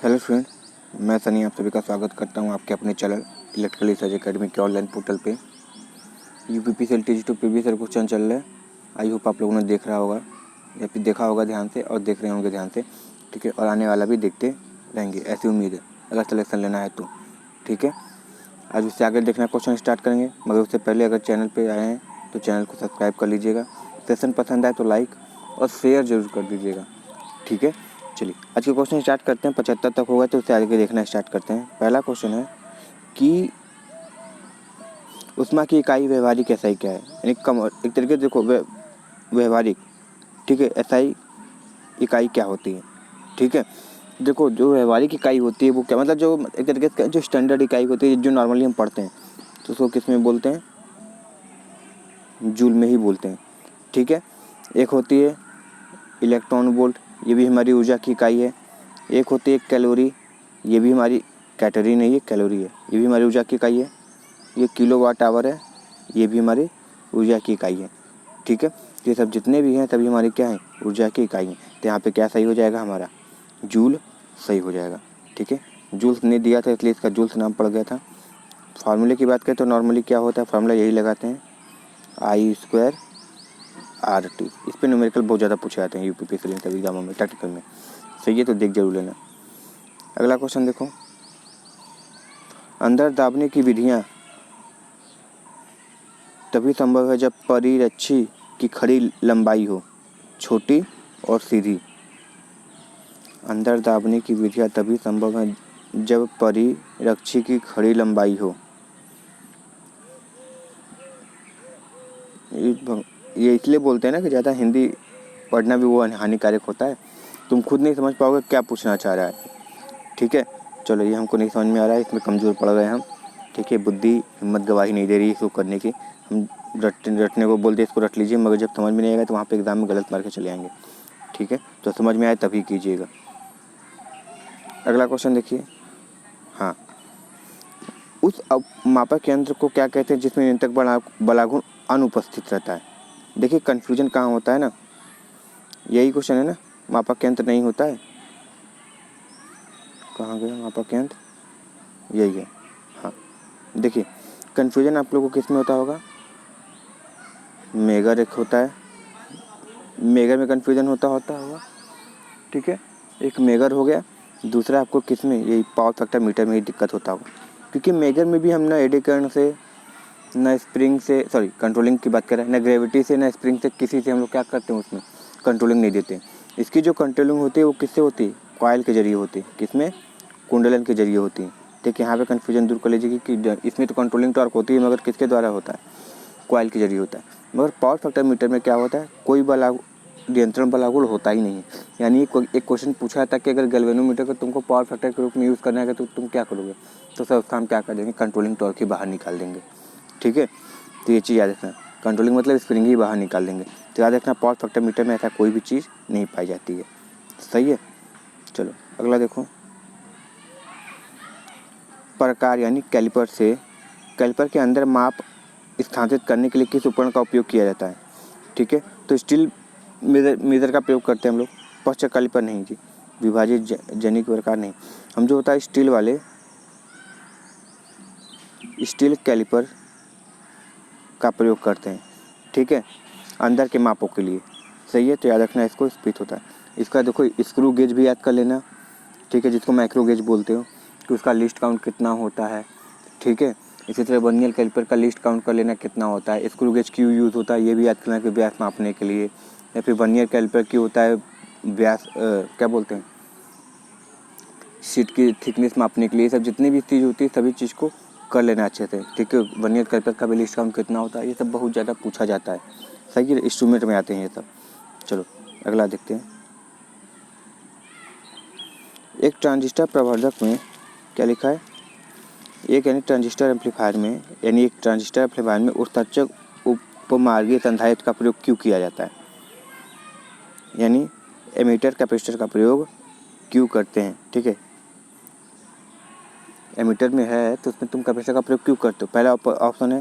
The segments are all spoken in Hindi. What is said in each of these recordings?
हेलो फ्रेंड, मैं सनी आप सभी का स्वागत करता हूं आपके अपने चैनल इलेक्ट्रिकल रिसर्च एकेडमी के ऑनलाइन पोर्टल पे। UPPCL TG to previous year question चल रहा है। आई होप आप लोगों ने देख रहा होगा या फिर देखा होगा ध्यान से और देख रहे होंगे ध्यान से, ठीक है। और आने वाला भी देखते रहेंगे, ऐसी उम्मीद है, अगर सिलेक्शन लेना है तो, ठीक है। आज उससे आगे देखना क्वेश्चन स्टार्ट करेंगे, मगर उससे पहले अगर चैनल पर आए हैं तो चैनल को सब्सक्राइब कर लीजिएगा। सेशन पसंद आए तो लाइक और शेयर ज़रूर कर दीजिएगा, ठीक है। चलिए आज के क्वेश्चन स्टार्ट करते हैं। 75 तक होगा तो उससे आगे देखना स्टार्ट करते हैं। पहला क्वेश्चन है कि ऊष्मा की इकाई व्यवहारिक एसआई क्या है, यानी कम एक तरीके से देखो व्यवहारिक, ठीक है। एसआई इकाई क्या होती है, ठीक है। देखो जो व्यवहारिक इकाई होती है वो क्या, मतलब जो एक तरीके से जो स्टैंडर्ड इकाई होती है जो नॉर्मली हम पढ़ते हैं तो उसको किस में बोलते हैं, जूल में ही बोलते हैं, ठीक है। एक होती है इलेक्ट्रॉन वोल्ट, ये भी हमारी ऊर्जा की इकाई है। एक होती है कैलोरी, ये भी हमारी कैलोरी नहीं है, कैलोरी है, ये भी हमारी ऊर्जा की इकाई है। ये किलोवाट आवर है, ये भी हमारी ऊर्जा की इकाई है, ठीक है। ये सब जितने भी हैं सभी हमारी क्या है, ऊर्जा की इकाई हैं। तो यहाँ पे क्या सही हो जाएगा, हमारा जूल सही हो जाएगा, ठीक है। जूल्स ने दिया था इसलिए इसका जूल्स नाम पड़ गया था। फार्मूले की बात करें तो नॉर्मली क्या होता है, फार्मूला यही लगाते हैं I² RT। इस पर न्यूमेरिकल बहुत ज़्यादा पूछे जाते हैं यूपीपीसीएल सभी एग्जामों में, प्रैक्टिकल में, सही है तो देख जरूर लेना। अगला क्वेश्चन देखो, अंदर दाबने की विधियाँ तभी संभव है जब परिरक्षी की खड़ी लंबाई हो छोटी और सीधी। अंदर दाबने की विधियाँ तभी संभव है जब परिरक्षी की खड़ी लंबाई हो। ये इसलिए बोलते हैं ना कि ज़्यादा हिंदी पढ़ना भी वो हानिकारक होता है, तुम खुद नहीं समझ पाओगे क्या पूछना चाह रहा है, ठीक है। चलो ये हमको नहीं समझ में आ रहा है, इसमें कमज़ोर पड़ गए हम, ठीक है। बुद्धि हिम्मत गवाही नहीं दे रही इसको करने की, हम रटने को बोलते इसको रट लीजिए, मगर जब समझ में नहीं आएगा तो वहाँ पे एग्जाम में गलत मार के चले आएंगे, ठीक है। तो समझ में आए तभी कीजिएगा। अगला क्वेश्चन देखिए, हाँ, उस मापक यंत्र को क्या कहते हैं जिसमें न्यूनतम बलागुण अनुपस्थित रहता है। देखिए कन्फ्यूजन कहाँ होता है ना, यही क्वेश्चन है ना, मापक यंत्र नहीं होता है, कहाँ गया मापक यंत्र, यही है, हाँ। देखिए कन्फ्यूजन आप लोगों को किस में होता होगा, मेगर एक होता है, मेगर में कन्फ्यूजन होता होगा, ठीक है। एक मेगर हो गया, दूसरा आपको किस में, यही पावर फैक्टर मीटर में ही दिक्कत होता होगा, क्योंकि मेगर में भी हम ना एडी करंट से, ना स्प्रिंग से, सॉरी कंट्रोलिंग की बात करें, ना ग्रेविटी से, ना स्प्रिंग से, किसी से हम लोग क्या करते हैं उसमें कंट्रोलिंग नहीं देते। इसकी जो कंट्रोलिंग होती है वो किससे होती है, कॉइल के जरिए होती है, किसमें, कुंडलन के जरिए होती है। देखिए यहाँ पे कन्फ्यूजन दूर कर लीजिए कि इसमें तो कंट्रोलिंग टॉर्क होती है मगर किसके द्वारा होता है, कॉइल के जरिए होता है। मगर पावर फैक्टर मीटर में क्या होता है, कोई नियंत्रण बलागुण होता ही नहीं है। यानी एक क्वेश्चन पूछा था कि अगर गैल्वेनोमीटर को तुमको पावर फैक्टर के रूप में यूज़ करना है तो तुम क्या करोगे, तो सर उसका हम क्या कर देंगे, कंट्रोलिंग टॉर्क ही बाहर निकाल देंगे, ठीक है। तो ये चीज़ याद रखना, कंट्रोलिंग मतलब स्प्रिंग ही बाहर निकाल देंगे। तो याद रखना पावर फैक्टर मीटर में ऐसा कोई भी चीज़ नहीं पाई जाती है, सही है। चलो अगला देखो, प्रकार यानी कैलिपर से कैलिपर के अंदर माप स्थानांतरित करने के लिए किस उपकरण का उपयोग किया जाता है, ठीक है। तो स्टील मेजर का प्रयोग करते हैं हम लोग, पश्च कैलिपर नहीं जी, विभाजित जनिक प्रकार नहीं, हम जो होता है स्टील वाले स्टील कैलिपर का प्रयोग करते हैं, ठीक है, अंदर के मापों के लिए, सही है। तो याद रखना इसको स्पीड होता है। इसका देखो स्क्रू गेज भी याद कर लेना, ठीक है, जिसको माइक्रो गेज बोलते हो, कि उसका लिस्ट काउंट कितना होता है, ठीक है। इसी तरह वर्नियर कैलिपर का लिस्ट काउंट कर लेना कितना होता है। स्क्रू गेज क्यों यूज़ होता है ये भी याद करना कि व्यास मापने के लिए, या फिर वर्नियर कैलिपर क्यों होता है, व्यास क्या बोलते हैं, शीट की थिकनेस मापने के लिए। सब जितनी भी चीज़ होती है सभी चीज़ को कर लेना अच्छे से, ठीक है। वर्नियर कैलिपर का भी लिस्ट काउंट कितना होता है, ये सब बहुत ज़्यादा पूछा जाता है, सही है, इंस्ट्रूमेंट में आते हैं ये सब। चलो अगला देखते हैं, एक ट्रांजिस्टर प्रवर्धक में क्या लिखा है, एक यानी ट्रांजिस्टर एम्पलीफायर में, यानी एक ट्रांजिस्टर एम्पलीफायर में उत्सर्जक उपमार्गीय संधारित्र का प्रयोग क्यों किया जाता है, यानी एमीटर कैपेसिटर का प्रयोग क्यों करते हैं, ठीक है। एमीटर में है तो उसमें तुम कैपेसिटर का प्रयोग क्यों करते हो। पहला ऑप्शन है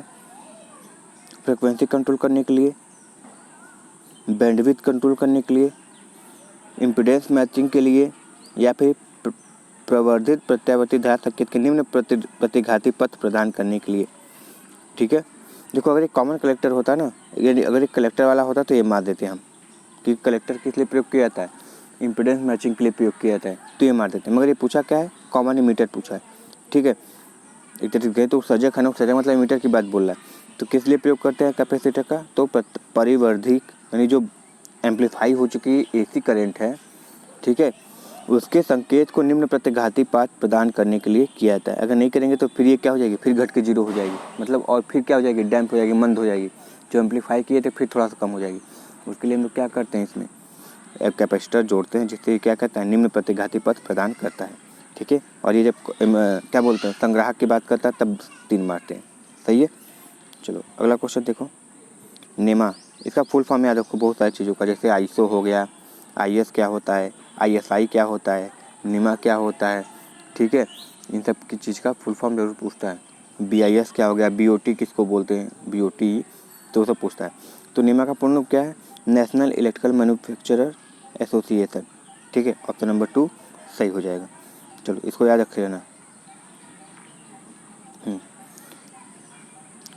फ्रिक्वेंसी कंट्रोल करने के लिए, बैंडविड्थ कंट्रोल करने के लिए, इम्पीडेंस मैचिंग के लिए, या फिर प्रवर्धित प्रत्यावर्ती धारा संकेत के निम्न प्रतिघाती पथ प्रदान करने के लिए। ठीक है, देखो अगर एक कॉमन कलेक्टर होता ना, यानी अगर एक कलेक्टर वाला होता तो ये मार देते हम कि कलेक्टर किस लिए प्रयोग किया जाता है, इम्पीडेंस मैचिंग के लिए प्रयोग किया जाता है, तो ये मार देते हैं। मगर ये पूछा क्या है, कॉमन मीटर पूछा है। ठीक है, एक तरीके गए तो सर्जक है ना, सर्जक मतलब मीटर की बात बोल रहा है। तो किस लिए प्रयोग करते हैं कैपेसिटर का, तो परिवर्धित यानी जो एम्पलीफाई हो चुकी एसी करंट है, ठीक है, उसके संकेत को निम्न प्रतिघाती पथ प्रदान करने के लिए किया जाता है। अगर नहीं करेंगे तो फिर ये क्या हो जाएगी, फिर घट के जीरो हो जाएगी, मतलब और फिर क्या हो जाएगी, डैम्प हो जाएगी, मंद हो जाएगी। जो एम्पलीफाई किए थे फिर थोड़ा सा कम हो जाएगी। उसके लिए हम लोग क्या करते हैं, इसमें एक कैपेसिटर जोड़ते हैं जिससे क्या कहता है, निम्न प्रतिघाती पथ प्रदान करता है। ठीक है, और ये जब क्या बोलते हैं, संग्राहक की बात करता है तब 3 मारते हैं। सही है, चलो अगला क्वेश्चन देखो। नेमा, इसका फुल फॉर्म याद रखो बहुत सारी चीज़ों का, जैसे आईएसओ हो गया, आईएस क्या होता है, आईएसआई क्या होता है, नेमा क्या होता है। ठीक है, इन सब की चीज़ का फुल फॉर्म जरूर पूछता है। बीआईएस क्या हो गया, बीओटी किसको बोलते हैं, बीओटी, तो सब पूछता है। तो नेमा का पूर्ण रूप क्या है, नेशनल इलेक्ट्रिकल मैन्युफैक्चरर एसोसिएशन। ठीक है, ऑप्शन नंबर 2 सही हो जाएगा। चलो इसको याद रख लेना।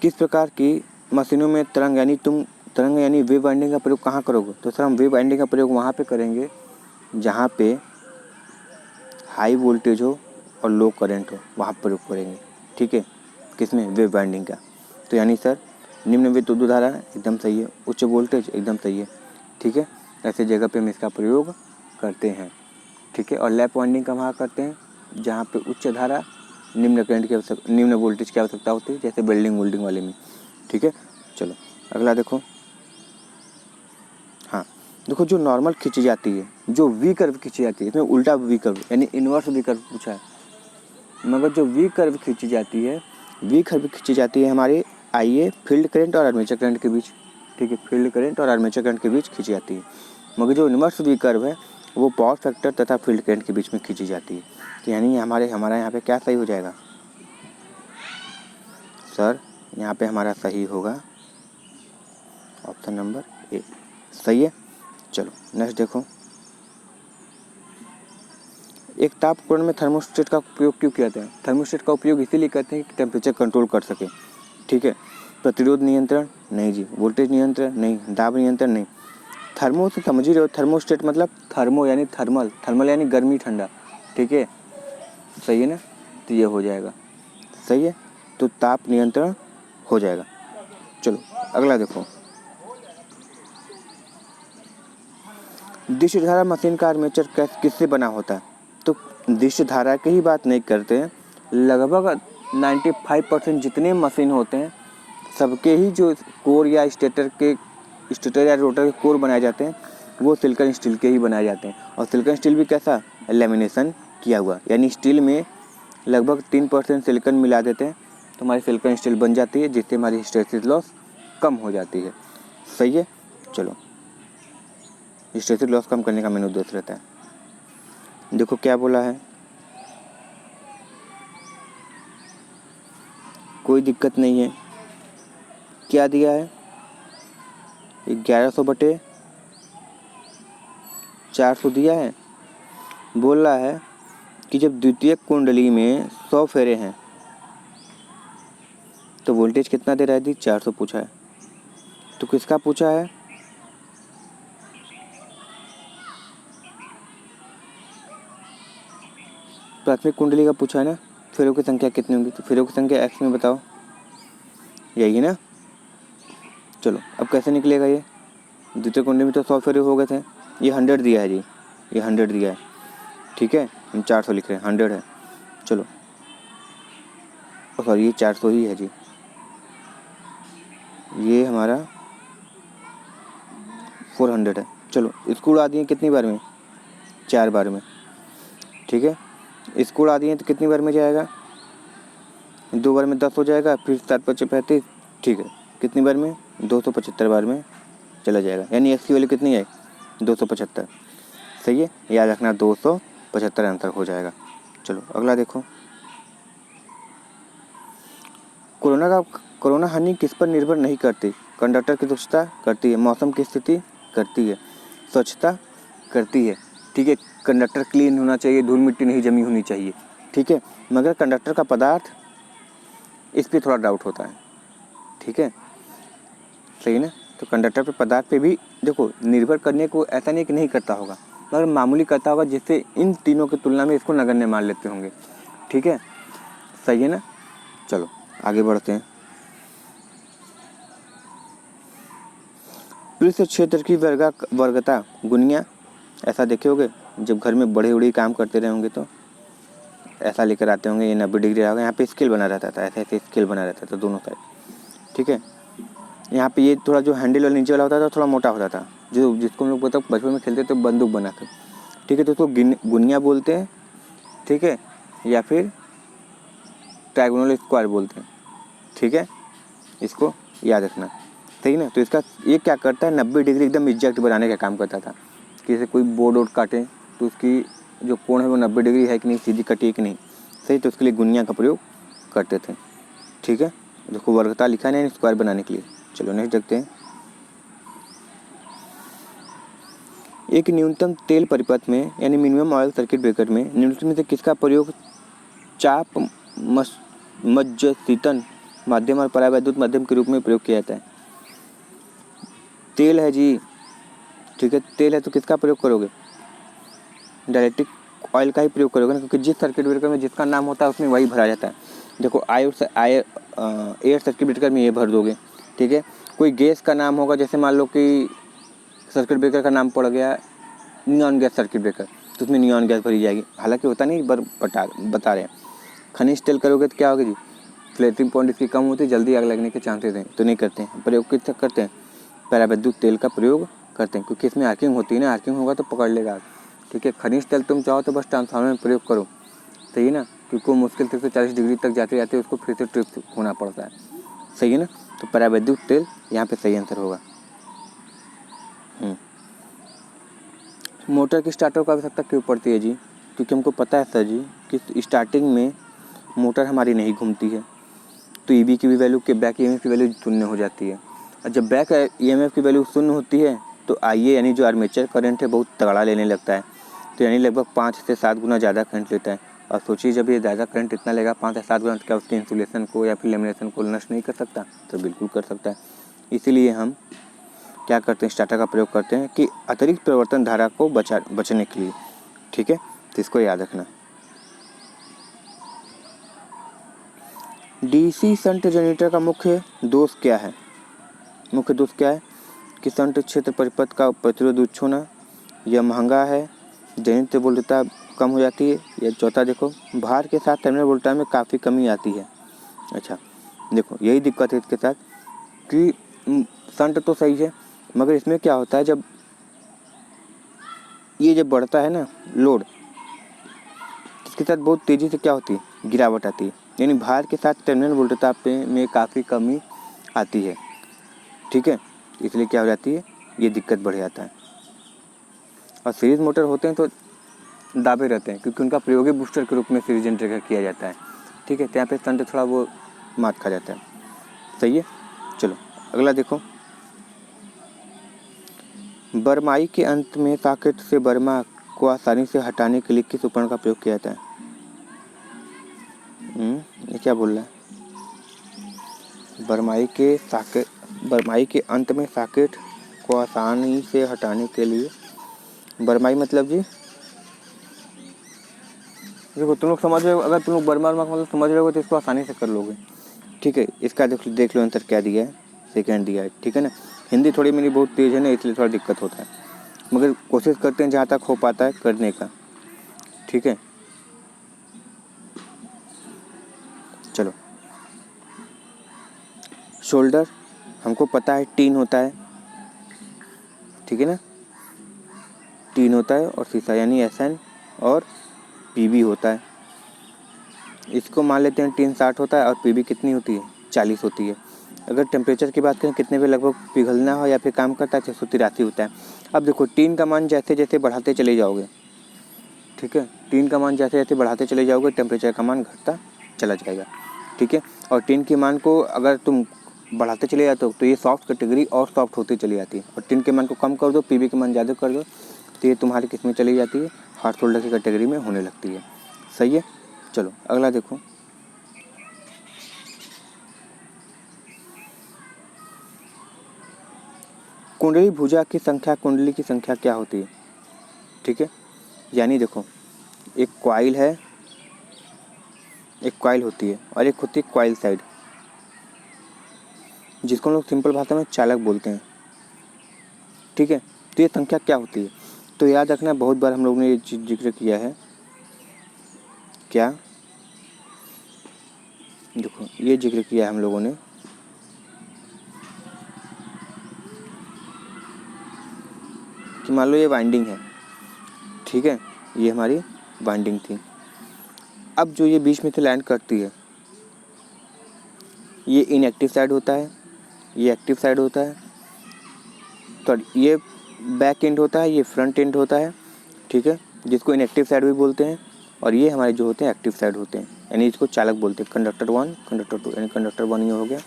किस प्रकार की मशीनों में तरंग यानी वेव वाइंडिंग का प्रयोग कहाँ करोगे, तो सर हम वेव वाइंडिंग का प्रयोग वहाँ पे करेंगे जहाँ पे हाई वोल्टेज हो और लो करंट हो, वहाँ प्रयोग करेंगे। ठीक है, किसमें, वेव वाइंडिंग का। तो यानी सर निम्न विद्युत धारा एकदम सही है, उच्च वोल्टेज एकदम सही है। ठीक है, ऐसे जगह पे हम इसका प्रयोग करते हैं। ठीक है, और लैप वाइंडिंग का वहाँ करते हैं जहाँ पे उच्च धारा निम्न करंट की निम्न वोल्टेज की आवश्यकता होती है, जैसे वेल्डिंग वाले में। ठीक है, चलो अगला देखो। हाँ देखो, जो नॉर्मल खींची जाती है, जो वी कर्व खींची जाती है, इसमें उल्टा वी कर्व यानी इन्वर्स वी कर्व पूछा है। मगर जो वी कर्व खींची जाती है, वी कर्व खींची जाती है हमारे आईए फील्ड करंट और आर्मेचर करंट के बीच। ठीक है, फील्ड करंट और आर्मेचर करंट के बीच खींची जाती है। मगर जो इन्वर्स वी कर्व है वो पावर फैक्टर तथा फील्ड करंट के बीच में खींची जाती है। तो यानी हमारा यहाँ पे क्या सही हो जाएगा सर, यहाँ पे हमारा सही होगा ऑप्शन नंबर ए। सही है, चलो नेक्स्ट देखो। एक ताप उपकरण में थर्मोस्टेट का उपयोग क्यों किया जाता है, थर्मोस्टेट का उपयोग इसीलिए करते हैं कि टेम्परेचर कंट्रोल कर सके। ठीक है, प्रतिरोध नियंत्रण नहीं जी, वोल्टेज नियंत्रण नहीं, दाब नियंत्रण नहीं। थर्मो से समझ ही रहे हो, थर्मोस्टेट मतलब थर्मो यानी थर्मल, थर्मल यानी गर्मी ठंडा। ठीक है, सही है ना, तो ये हो जाएगा। सही है, तो ताप नियंत्रण हो जाएगा। चलो अगला देखो। दिश धारा मशीन का आर्मेचर किससे बना होता है, तो दिश धारा की ही बात नहीं करते हैं, लगभग 95% जितने मशीन होते हैं सबके ही जो कोर या स्टेटर या रोटर के कोर बनाए जाते हैं वो सिलिकॉन स्टील के ही बनाए जाते हैं। और सिलिकॉन स्टील भी कैसा, लेमिनेशन किया हुआ, यानी स्टील में लगभग 3% सिलिकॉन मिला देते हैं तो हमारी सिलिकॉन स्टील बन जाती है, जिससे हमारी हिस्टैरिसीस लॉस कम हो जाती है। सही है, चलो हिस्टैरिसीस लॉस कम करने का मेन उद्देश्य रहता है। देखो क्या बोला है, कोई दिक्कत नहीं है। क्या दिया है, 1100/400 दिया है। बोल रहा है कि जब द्वितीयक कुंडली में 100 फेरे हैं तो वोल्टेज कितना दे रहा है, 400 पूछा है। तो किसका पूछा है, प्राथमिक कुंडली का पूछा है ना। फेरों की संख्या कितनी होगी, तो फेरों की संख्या एक्स में बताओ, यही है ना। चलो अब कैसे निकलेगा ये, द्वितीय कुंडली में तो 100 फेरे हो गए थे, ये 100 दिया है जी, ये 100 दिया है। ठीक है, हम 400 लिख रहे हैं, 100 है। चलो सॉरी, ये 400 ही है जी, ये हमारा 400 है। चलो इसको उड़ा दिए कितनी बार में, 4 बार में। ठीक है, इसको उड़ा दिए तो कितनी बार में जाएगा, 2 बार में 10 हो जाएगा, फिर 7×5 = 35। ठीक है, कितनी बार में, 275 बार में चला जाएगा, यानी एक्स की वैल्यू कितनी है, 275। सही है, याद रखना 275 आंसर हो जाएगा। चलो अगला देखो। कोरोना हानि किस पर निर्भर नहीं करती, कंडक्टर की दक्षता करती है, मौसम की स्थिति करती है, स्वच्छता करती है। ठीक है। कंडक्टर क्लीन होना चाहिए, धूल मिट्टी नहीं जमी होनी चाहिए, ठीक है। मगर कंडक्टर का पदार्थ, इस पर थोड़ा डाउट होता है, ठीक है, सही है ना। तो कंडक्टर पे पदार्थ पे भी देखो निर्भर करने को ऐसा नहीं कि नहीं करता होगा, मगर मामूली करता होगा, जिससे इन तीनों की तुलना में इसको नगण्य मान लेते होंगे, ठीक है, सही है ना। चलो आगे बढ़ते हैं। पृष्ठ क्षेत्र की वर्गता गुनिया, ऐसा देखे होगे जब घर में बड़े बड़े काम करते रहे होंगे तो ऐसा लेकर आते होंगे, ये 90 डिग्री होगा, यहाँ पे स्केल बना रहता था, ऐसे ऐसे स्केल बना रहता था दोनों साइड, ठीक है। यहाँ पे ये थोड़ा जो हैंडल वाला नीचे वाला होता था थोड़ा मोटा होता था, जो जिसको हम लोग मतलब बचपन में खेलते थे बंदूक बना कर, ठीक है। तो उसको गुनिया बोलते हैं, ठीक है, या फिर ट्रायगोनल स्क्वायर बोलते हैं, ठीक है, इसको याद रखना, सही ना। तो इसका ये क्या करता है, 90 डिग्री एकदम एग्जैक्ट बनाने का काम करता था, कि जैसे कोई बोर्ड वोर्ड काटे तो उसकी जो कोण है वो 90 डिग्री है कि नहीं, सीधी कटी है कि नहीं, सही। तो उसके लिए गुनिया का प्रयोग करते थे, ठीक है। देखो वर्गता लिखा है स्क्वायर बनाने के लिए। चलो नेक्स्ट देखते हैं। एक न्यूनतम तेल परिपथ में यानी मिनिमम ऑयल सर्किट ब्रेकर में निम्नलिखित में से किसका प्रयोग चाप मज्जसीतन माध्यम और परावैद्युत माध्यम के रूप में प्रयोग किया जाता है। तेल है जी, ठीक है, तेल है तो किसका प्रयोग करोगे, डायरेक्टिक ऑयल का ही प्रयोग करोगे ना, क्योंकि जिस सर्किट ब्रेकर में जिसका नाम होता है उसमें वही भरा जाता है। देखो एयर सर्किट ब्रेकर में ये भर दोगे, ठीक है। कोई गैस का नाम होगा, जैसे मान लो कि सर्किट ब्रेकर का नाम पड़ गया नियॉन गैस सर्किट ब्रेकर, तो उसमें नियॉन गैस भरी जाएगी, हालांकि होता नहीं, बता रहे हैं। खनिज तेल करोगे तो क्या होगा जी, फ्लेटिंग पॉइंट इसकी कम होती है, जल्दी आग लगने के चांसेस हैं, तो नहीं करते हैं। प्रयोग किस तक करते हैं, परावैद्युत तेल का प्रयोग करते हैं, क्योंकि इसमें आर्किंग होती है ना, आर्किंग होगा तो पकड़ लेगा आग, ठीक है। खनिज तेल तुम चाहो तो बस ट्रांसफार्मर में प्रयोग करो, सही है ना, क्योंकि मुश्किल से 40 डिग्री तक जाते जाते उसको फिर से ट्रिप होना पड़ता है, सही है ना। तो परावैद्युत तेल यहाँ पे सही आंसर होगा। मोटर की स्टार्टर को आवश्यकता क्यों पड़ती है जी, क्योंकि हमको पता है सर जी कि स्टार्टिंग में मोटर हमारी नहीं घूमती है, तो ईबी की भी वैल्यू के बैक ईएमएफ की वैल्यू शून्य हो जाती है, और जब बैक ईएमएफ की वैल्यू शून्य होती है तो आईए यानी जो आर्मेचर करंट है बहुत तगड़ा लेने लगता है, तो यानी लगभग 5 से 7 गुना ज़्यादा करंट लेता है। और सोचिए जब ये ज़्यादा करंट इतना लेगा 5 से 7 गुना, क्या उसके इंसुलेशन को या फिर लेमिनेशन को नष्ट नहीं कर सकता, तो बिल्कुल कर सकता है। इसीलिए हम क्या करते हैं, स्टार्टर का प्रयोग करते हैं कि अतिरिक्त परिवर्तन धारा को बचने के लिए, ठीक है, तो इसको याद रखना। डीसी शंट जनरेटर का मुख्य दोष क्या है, मुख्य दोष क्या है कि शंट क्षेत्र परिपथ का प्रतिरोध उच्च होना, यह महंगा है, जनित्र वोल्टता कम हो जाती है, या चौथा देखो भार के साथ टर्मिनल वोल्टता में काफ़ी कमी आती है। अच्छा देखो यही दिक्कत है इसके साथ कि शंट तो सही है, मगर इसमें क्या होता है जब ये जब बढ़ता है ना लोड, इसके साथ बहुत तेज़ी से क्या होती है, गिरावट आती है, यानी भार के साथ टर्मिनल वोल्टता में काफ़ी कमी आती है, ठीक है। इसलिए क्या हो जाती है, ये दिक्कत बढ़ जाता है। और सीरीज मोटर होते हैं तो दाबे रहते हैं, क्योंकि उनका प्रयोग बूस्टर के रूप में सीरीज जनरेटर किया जाता है, ठीक है। तो यहाँ पे शंट थोड़ा वो मात खा जाता है, सही है। चलो अगला देखो, बरमाई के अंत में सॉकेट से बर्मा को आसानी से हटाने के लिए किस उपकरण का प्रयोग किया जाता है। ये क्या बोल रहा है, बरमाई के अंत में सॉकेट को आसानी से हटाने के लिए, बरमाई मतलब जी देखो तुम लोग समझ रहे हो, अगर तुम लोग बर्मा का मतलब समझ रहे हो तो इसको आसानी से कर लोगे, ठीक है। इसका देख लो आंसर क्या दिया है, सेकंड दिया है, ठीक है ना। हिंदी थोड़ी मेरी बहुत तेज़ है ना, इसलिए थोड़ा दिक्कत होता है, मगर कोशिश करते हैं जहाँ तक हो पाता है करने का, ठीक है। चलो शोल्डर हमको पता है टीन होता है, ठीक है ना, टीन होता है और शीशा यानी SN और PB होता है। इसको मान लेते हैं टीन 60 होता है और PB कितनी होती है, 40 होती है। अगर टेम्परेचर की बात करें कितने पे लगभग पिघलना हो या फिर काम करता है, 683 होता है। अब देखो टीन का मान जैसे जैसे बढ़ाते चले जाओगे, ठीक है, टीन का मान जैसे जैसे बढ़ाते चले जाओगे टेम्परेचर का मान घटता चला जाएगा, ठीक है। और टीन के मान को अगर तुम बढ़ाते चले जाते हो तो ये सॉफ्ट कैटेगरी और सॉफ्ट होती चली जाती है, और टीन के मान को कम कर दो, PB के मान ज़्यादा कर दो, तो आती है तुम्हारी किस में चली जाती है, हार्ट शोल्डर की कैटेगरी में होने लगती है। सही है। चलो अगला देखो, कुंडली भुजा की संख्या, कुंडली की संख्या क्या होती है। ठीक है, यानी देखो एक कॉइल है, एक कॉइल होती है और एक होती है कॉइल साइड, जिसको हम लोग सिंपल भाषा में चालक बोलते हैं। ठीक है, तो ये संख्या क्या होती है, तो याद रखना बहुत बार हम लोगों ने ये चीज़ जिक्र किया है। क्या, देखो ये जिक्र किया है हम लोगों ने कि मान लो ये वाइंडिंग है, ठीक है, ये हमारी वाइंडिंग थी। अब जो ये बीच में से लैंड करती है, ये इनएक्टिव साइड होता है, ये एक्टिव साइड होता है, तो ये बैक एंड होता है, ये फ्रंट एंड होता है। ठीक है, जिसको इनएक्टिव साइड भी बोलते हैं, और ये हमारे जो होते हैं एक्टिव साइड होते हैं, यानी इसको चालक बोलते हैं। कंडक्टर 1, कंडक्टर 2, यानी कंडक्टर 1 ये हो गया,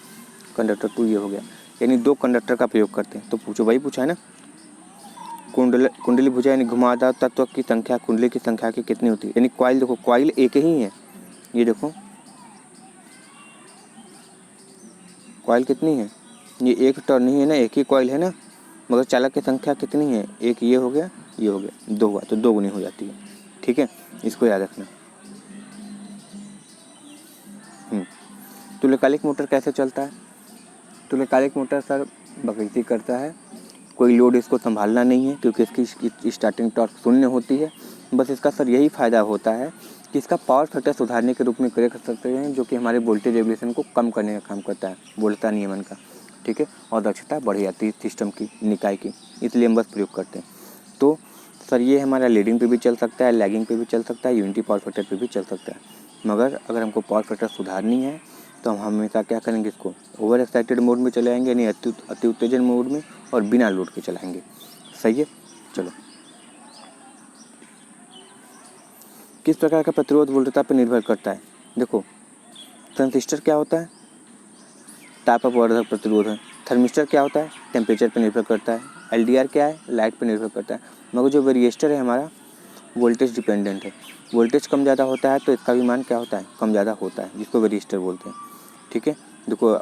कंडक्टर 2 ये हो गया, यानी 2 कंडक्टर का प्रयोग करते हैं। तो पूछो, वही पूछा है ना, कुंडली भुजा यानी घुमावदार तत्व की संख्या कुंडली की संख्या की कितनी होती है। यानी कॉइल, देखो कॉइल एक ही है, ये देखो कॉइल कितनी है, ये एक टर्न ही है ना, एक ही कॉइल है ना, मगर चालक की संख्या कितनी है, एक ये हो गया, ये हो गया, 2 हुआ, तो 2 गुनी हो जाती है। ठीक है, इसको याद रखना। तुल्यकालिक मोटर कैसे चलता है, तुल्यकालिक मोटर सर बकैती करता है, कोई लोड इसको संभालना नहीं है क्योंकि इसकी स्टार्टिंग टॉर्क 0 होती है। बस इसका सर यही फ़ायदा होता है कि इसका पावर फैक्टर सुधारने के रूप में कर सकते हैं, जो कि हमारे वोल्टेज रेगुलेशन को कम करने का काम करता है, वोल्टता नियमन का। ठीक है, और दक्षता बढ़ जाती है सिस्टम की, निकाय की, इसलिए हम बस प्रयोग करते हैं। तो सर ये हमारा लीडिंग पे भी चल सकता है, लैगिंग पे भी चल सकता है, यूनिटी पावर फैक्टर पे भी चल सकता है। मगर अगर हमको पावर फैक्टर सुधारनी है तो हम हमेशा क्या करेंगे, इसको ओवर एक्साइटेड मोड में चलाएंगे, यानी अति उत्तेजन मोड में, और बिना लोड के चलाएंगे। सही है। चलो, किस प्रकार का प्रतिरोध वोल्टता पर निर्भर करता है। देखो ट्रांजिस्टर क्या होता है, ताप अपवर्धक प्रतिरोध है। थर्मिस्टर क्या होता है, टेम्परेचर पर निर्भर करता है। एलडीआर क्या है, लाइट पर निर्भर करता है। मगर जो वेरिएस्टर है हमारा, वोल्टेज डिपेंडेंट है। वोल्टेज कम ज़्यादा होता है तो इसका भी मान क्या होता है, कम ज़्यादा होता है, जिसको वेरिएस्टर बोलते हैं। ठीक है, देखो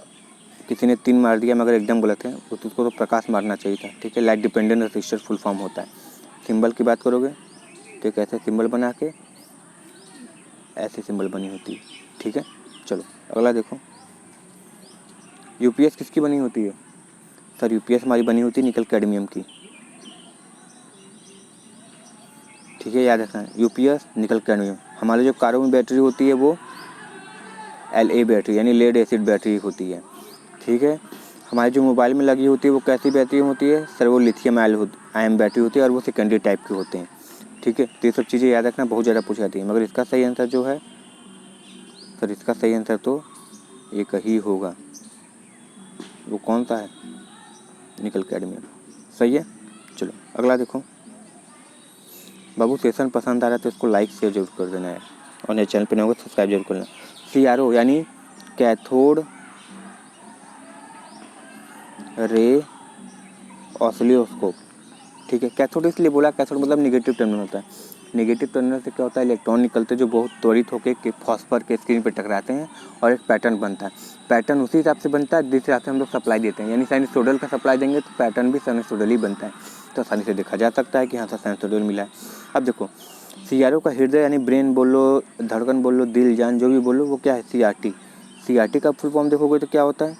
किसी ने 3 मार दिया मगर एकदम गलत है, तो उसको तो प्रकाश मारना चाहिए था। ठीक है, light dependent resistor full form होता है। सिंबल की बात करोगे तो एक ऐसे सिंबल बना के ऐसे सिंबल बनी होती है। ठीक है, चलो अगला देखो, यूपीएस किसकी बनी होती है। सर यूपीएस हमारी बनी होती है निकल कैडमियम की। ठीक है, याद रखना, यूपीएस निकल कैडमियम। हमारी जो कारों में बैटरी होती है वो LA बैटरी यानी लेड एसिड बैटरी होती है। ठीक है, हमारी जो मोबाइल में लगी होती है वो कैसी बैटरी होती है, सर वो लिथियम आयन बैटरी होती है, और वो सेकेंडरी टाइप की होते हैं। ठीक है, तो ये सब चीज़ें याद रखना, बहुत ज़्यादा पूछी जाती है। मगर इसका सही आंसर जो है, सर इसका सही आंसर तो एक ही होगा। वो कौन सा है, निकल कैडमियम। सही है। चलो अगला देखो, बाबू सेशन पसंद आ रहा है तो इसको लाइक शेयर जरूर कर देना है, और नए चैनल पर नहीं होगा सब्सक्राइब जरूर करना। CRO यानी कैथोड रे ऑसिलोस्कोप। ठीक है, कैथोड इसलिए बोला, कैथोड मतलब निगेटिव टर्मिनल होता है। नेगेटिव टर्मिनल से क्या होता है, इलेक्ट्रॉन निकलते हैं जो बहुत त्वरित होकर फॉस्फर के स्क्रीन पर टकराते हैं, और एक पैटर्न बनता है। पैटर्न उसी हिसाब से बनता है जिस हिसाब से हम लोग सप्लाई देते हैं, यानी साइनसोइडल का सप्लाई देंगे तो पैटर्न भी साइनसोइडल ही बनता है। तो आसानी से देखा जा सकता है कि हाँ सर साइनसोइडल मिला है। अब देखो CRO का हृदय यानी ब्रेन बोलो, धड़कन बोलो, दिल जान जो भी बोलो, वो क्या है, CRT। CRT का फुल फॉर्म देखोगे तो क्या होता है,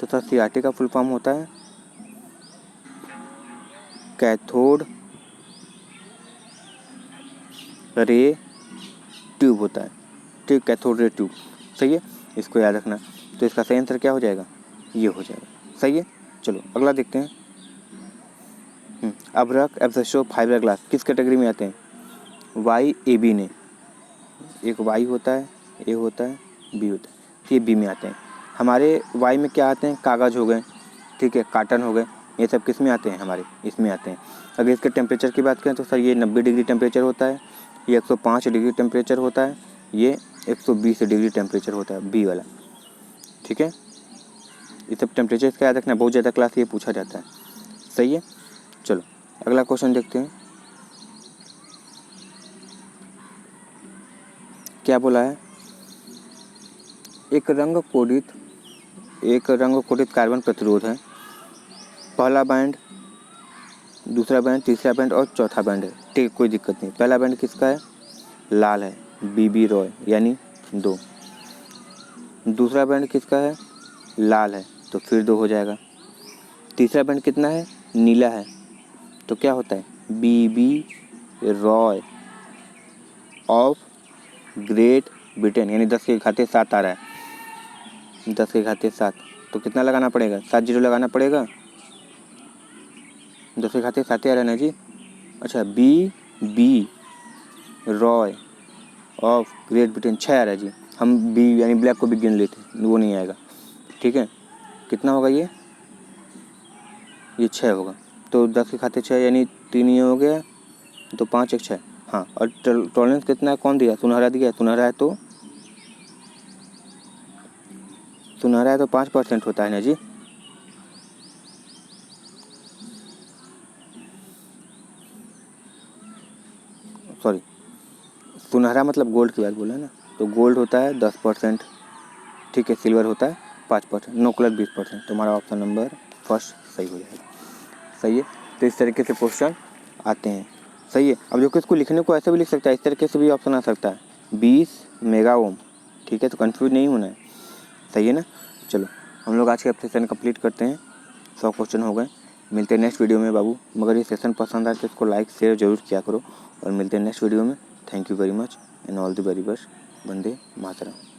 तो सर CRT का फुल फॉर्म होता है कैथोड रे ट्यूब होता है। ठीक, कैथोड रे ट्यूब। सही है, इसको याद रखना। तो इसका सही आंसर क्या हो जाएगा, ये हो जाएगा। सही है। चलो अगला देखते हैं, अभ्रक, एब्सिस्टो, फाइबर ग्लास किस कैटेगरी में आते हैं, YAB ने। एक Y होता है, A होता है, B होता है, ये B में आते हैं। हमारे Y में क्या आते हैं, कागज़ हो गए, ठीक है, काटन हो गए, ये सब किस में आते हैं, हमारे इसमें आते हैं। अगर इसके टेम्परेचर की बात करें तो सर ये 90 डिग्री टेम्परेचर होता है, ये 105 डिग्री टेम्परेचर होता है, ये 120 डिग्री टेम्परेचर होता है, B वाला। ठीक है, ये सब टेम्परेचर का याद रखना, बहुत ज़्यादा क्लास ये पूछा जाता है। सही है। चलो अगला क्वेश्चन देखते हैं, क्या बोला है, एक रंग कोडित कार्बन प्रतिरोध है, पहला बैंड, दूसरा बैंड, तीसरा बैंड और चौथा बैंड है। ठीक है, कोई दिक्कत नहीं। पहला बैंड किसका है, लाल है, बीबी रॉय यानी 2। दूसरा बैंड किसका है, लाल है, तो फिर 2 हो जाएगा। तीसरा बैंड कितना है, नीला है, तो क्या होता है, बीबी रॉय ऑफ ग्रेट ब्रिटेन यानी 10 के घाते 7 आ रहा है, 10 के घाते 7, तो कितना लगाना पड़ेगा, 7 जीरो लगाना पड़ेगा। 10 के घाते 7 आ रहा है ना जी। अच्छा, बी रॉय ऑफ ग्रेट ब्रिटेन 6 आ रहा है जी। हम बी यानी ब्लैक को भी गिन लेते, वो नहीं आएगा। ठीक है, कितना होगा ये 6 होगा। तो 10 के खाते 6 यानी 3 ये हो गया, तो 5 1 6। हाँ, और टॉलरेंस कितना है, कौन दिया, सुनहरा दिया। सुनहरा है तो 5% होता है ना जी। सॉरी, सुनहरा मतलब गोल्ड की बात बोला ना, तो गोल्ड होता है 10%। ठीक है, सिल्वर होता है 5%, नो कलर 20%। तुम्हारा ऑप्शन नंबर फर्स्ट सही हो जाएगा। सही है, तो इस तरीके से क्वेश्चन आते हैं। सही है, अब जो कि इसको लिखने को ऐसे भी लिख सकता है, इस तरीके से भी ऑप्शन आ सकता है, 20 मेगा ओम। ठीक है, तो कंफ्यूज नहीं होना है। सही है ना। चलो, हम लोग आज के सेशन कंप्लीट करते हैं। 100 क्वेश्चन हो गए। मिलते हैं नेक्स्ट वीडियो में बाबू। मगर ये सेशन पसंद आए तो इसको लाइक शेयर जरूर किया करो, और मिलते हैं नेक्स्ट वीडियो में। Thank you very much and all the very best. Vande Mataram.